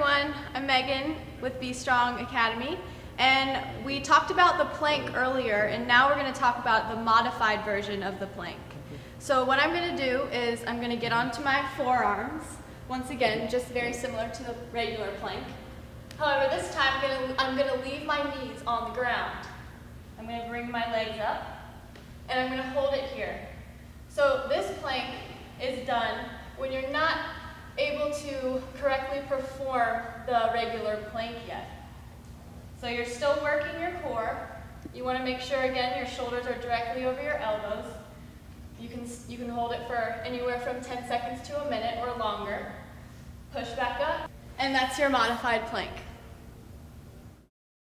everyone, I'm Megan with Be Strong Academy, and we talked about the plank earlier, and now we're going to talk about the modified version of the plank. So what I'm going to do is I'm going to get onto my forearms, once again, just very similar to the regular plank. However, this time I'm going to leave my knees on the ground. I'm going to bring my legs up, and I'm going to hold it here. So this plank is done when you're not able to correctly perform the regular plank yet. So you're still working your core. You want to make sure, again, your shoulders are directly over your elbows. You can hold it for anywhere from 10 seconds to a minute or longer. Push back up, and that's your modified plank.